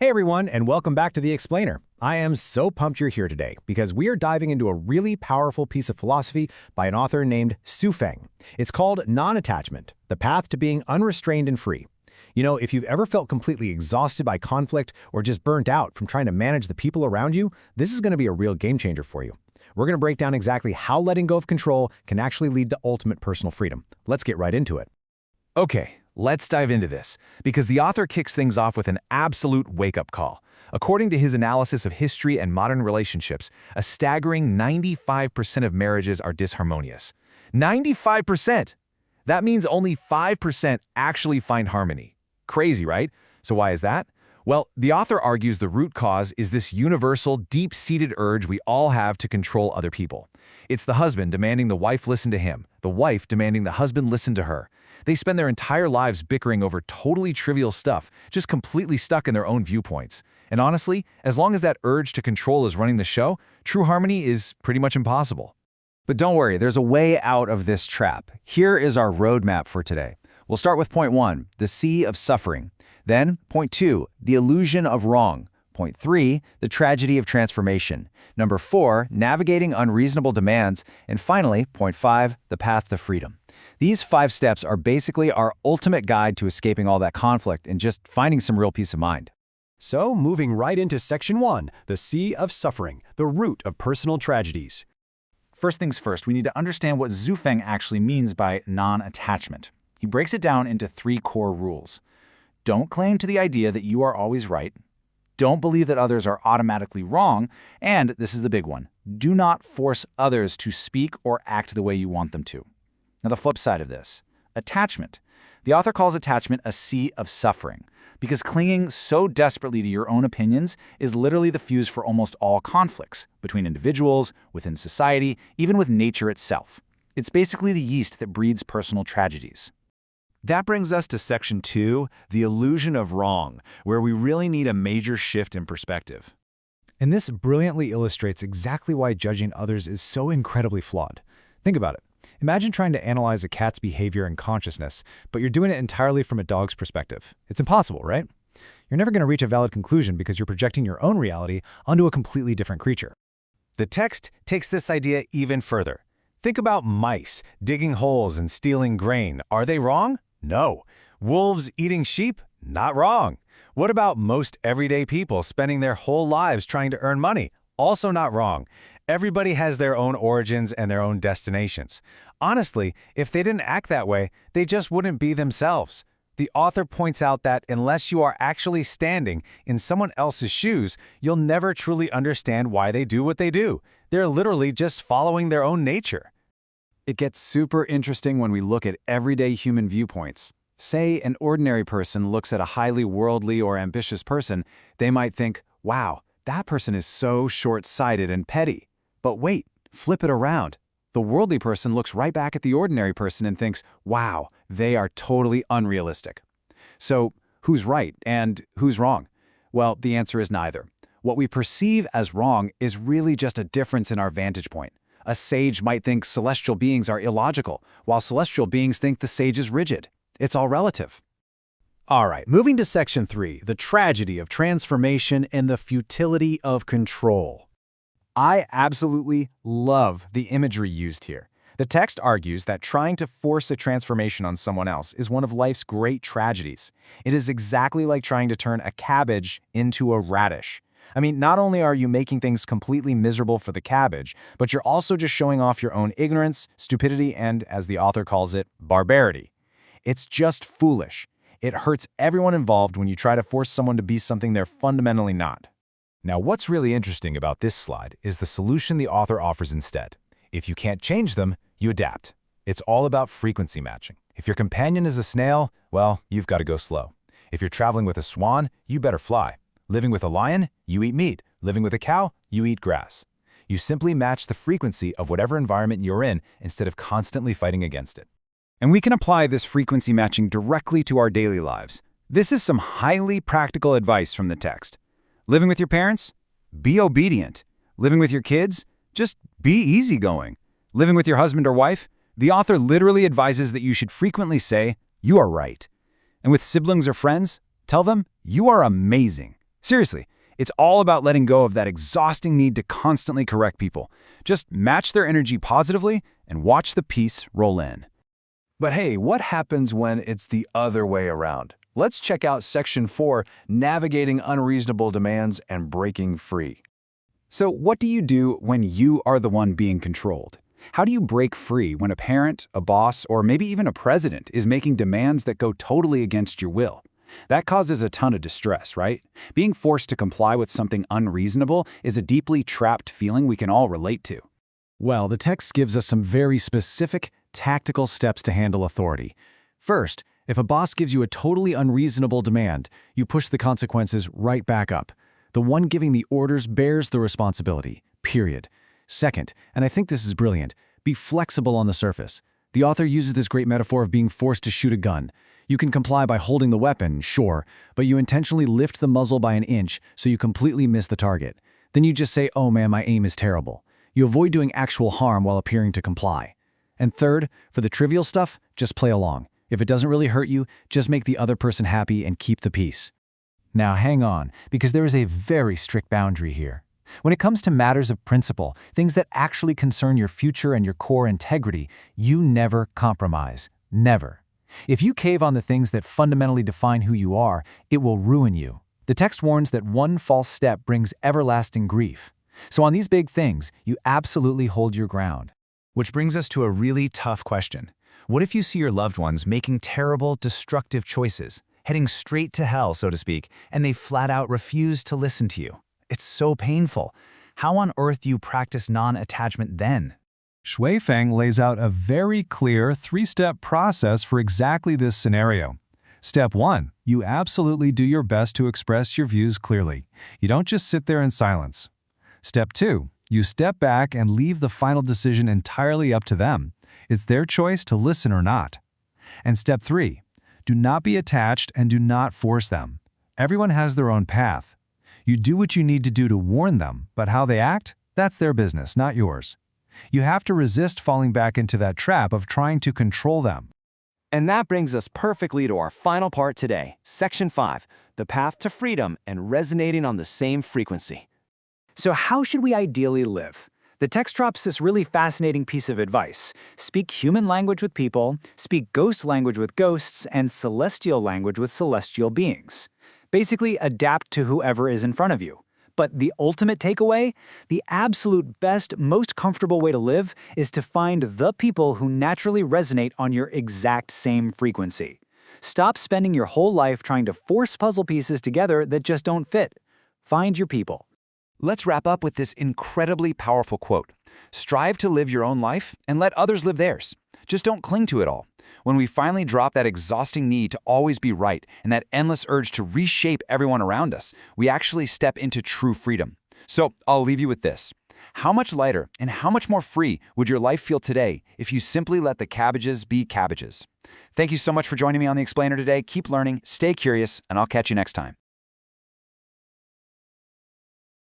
Hey everyone, and welcome back to The Explainer. I am so pumped you're here today because we are diving into a really powerful piece of philosophy by an author named Su Feng. It's called Non-Attachment, The Path to Being Unrestrained and Free. You know, if you've ever felt completely exhausted by conflict or just burnt out from trying to manage the people around you, this is going to be a real game changer for you. We're going to break down exactly how letting go of control can actually lead to ultimate personal freedom. Let's get right into it. Okay, let's dive into this, because the author kicks things off with an absolute wake-up call. According to his analysis of history and modern relationships, a staggering 95% of marriages are disharmonious. 95%! That means only 5% actually find harmony. Crazy, right? So why is that? Well, the author argues the root cause is this universal, deep-seated urge we all have to control other people. It's the husband demanding the wife listen to him, the wife demanding the husband listen to her. They spend their entire lives bickering over totally trivial stuff, just completely stuck in their own viewpoints. And honestly, as long as that urge to control is running the show, true harmony is pretty much impossible. But don't worry, there's a way out of this trap. Here is our roadmap for today. We'll start with point 1, the sea of suffering. Then, point 2, the illusion of wrong. Point 3, the tragedy of transformation. Number 4, navigating unreasonable demands. And finally, point 5, the path to freedom. These 5 steps are basically our ultimate guide to escaping all that conflict and just finding some real peace of mind. So, moving right into Section 1, the sea of suffering, the root of personal tragedies. First things first, we need to understand what Su Feng actually means by non-attachment. He breaks it down into 3 core rules. Don't cling to the idea that you are always right. Don't believe that others are automatically wrong. And this is the big one. Do not force others to speak or act the way you want them to. Now, the flip side of this, attachment. The author calls attachment a sea of suffering because clinging so desperately to your own opinions is literally the fuse for almost all conflicts between individuals, within society, even with nature itself. It's basically the yeast that breeds personal tragedies. That brings us to Section 2, the illusion of wrong, where we really need a major shift in perspective. And this brilliantly illustrates exactly why judging others is so incredibly flawed. Think about it. Imagine trying to analyze a cat's behavior and consciousness, but you're doing it entirely from a dog's perspective. It's impossible, right? You're never going to reach a valid conclusion because you're projecting your own reality onto a completely different creature. The text takes this idea even further. Think about mice digging holes and stealing grain. Are they wrong? No. Wolves eating sheep? Not wrong. What about most everyday people spending their whole lives trying to earn money? Also not wrong. Everybody has their own origins and their own destinations. Honestly, if they didn't act that way, they just wouldn't be themselves. The author points out that unless you are actually standing in someone else's shoes, you'll never truly understand why they do what they do. They're literally just following their own nature. It gets super interesting when we look at everyday human viewpoints. Say an ordinary person looks at a highly worldly or ambitious person, they might think, wow, that person is so short-sighted and petty. But wait, flip it around. The worldly person looks right back at the ordinary person and thinks, wow, they are totally unrealistic. So, who's right and who's wrong? Well, the answer is neither. What we perceive as wrong is really just a difference in our vantage point. A sage might think celestial beings are illogical, while celestial beings think the sage is rigid. It's all relative. All right, moving to Section 3, the tragedy of transformation and the futility of control. I absolutely love the imagery used here. The text argues that trying to force a transformation on someone else is one of life's great tragedies. It is exactly like trying to turn a cabbage into a radish. I mean, not only are you making things completely miserable for the cabbage, but you're also just showing off your own ignorance, stupidity, and, as the author calls it, barbarity. It's just foolish. It hurts everyone involved when you try to force someone to be something they're fundamentally not. Now, what's really interesting about this slide is the solution the author offers instead. If you can't change them, you adapt. It's all about frequency matching. If your companion is a snail, well, you've got to go slow. If you're traveling with a swan, you better fly. Living with a lion, you eat meat. Living with a cow, you eat grass. You simply match the frequency of whatever environment you're in instead of constantly fighting against it. And we can apply this frequency matching directly to our daily lives. This is some highly practical advice from the text. Living with your parents? Be obedient. Living with your kids? Just be easygoing. Living with your husband or wife? The author literally advises that you should frequently say, "You are right." And with siblings or friends, tell them, "You are amazing." Seriously, it's all about letting go of that exhausting need to constantly correct people. Just match their energy positively and watch the peace roll in. But hey, what happens when it's the other way around? Let's check out Section 4, Navigating Unreasonable Demands and Breaking Free. So what do you do when you are the one being controlled? How do you break free when a parent, a boss, or maybe even a president is making demands that go totally against your will? That causes a ton of distress, right? Being forced to comply with something unreasonable is a deeply trapped feeling we can all relate to. Well, the text gives us some very specific, tactical steps to handle authority. First, if a boss gives you a totally unreasonable demand, you push the consequences right back up. The one giving the orders bears the responsibility, period. Second, and I think this is brilliant, be flexible on the surface. The author uses this great metaphor of being forced to shoot a gun. You can comply by holding the weapon, sure, but you intentionally lift the muzzle by an inch so you completely miss the target. Then you just say, "Oh man, my aim is terrible." You avoid doing actual harm while appearing to comply. And third, for the trivial stuff, just play along. If it doesn't really hurt you, just make the other person happy and keep the peace. Now hang on, because there is a very strict boundary here. When it comes to matters of principle, things that actually concern your future and your core integrity, you never compromise. Never. If you cave on the things that fundamentally define who you are, it will ruin you. The text warns that one false step brings everlasting grief. So on these big things, you absolutely hold your ground. Which brings us to a really tough question. What if you see your loved ones making terrible, destructive choices, heading straight to hell, so to speak, and they flat out refuse to listen to you? It's so painful. How on earth do you practice non-attachment then? Lifechanyuan lays out a very clear three-step process for exactly this scenario. Step 1. You absolutely do your best to express your views clearly. You don't just sit there in silence. Step 2. You step back and leave the final decision entirely up to them. It's their choice to listen or not. And Step 3. Do not be attached and do not force them. Everyone has their own path. You do what you need to do to warn them, but how they act, that's their business, not yours. You have to resist falling back into that trap of trying to control them. And that brings us perfectly to our final part today, Section 5, the path to freedom and resonating on the same frequency. So how should we ideally live? The text drops this really fascinating piece of advice. Speak human language with people, speak ghost language with ghosts, and celestial language with celestial beings. Basically, adapt to whoever is in front of you. But the ultimate takeaway? The absolute best, most comfortable way to live is to find the people who naturally resonate on your exact same frequency. Stop spending your whole life trying to force puzzle pieces together that just don't fit. Find your people. Let's wrap up with this incredibly powerful quote. Strive to live your own life and let others live theirs. Just don't cling to it all. When we finally drop that exhausting need to always be right and that endless urge to reshape everyone around us, we actually step into true freedom. So I'll leave you with this. How much lighter and how much more free would your life feel today if you simply let the cabbages be cabbages? Thank you so much for joining me on The Explainer today. Keep learning, stay curious, and I'll catch you next time.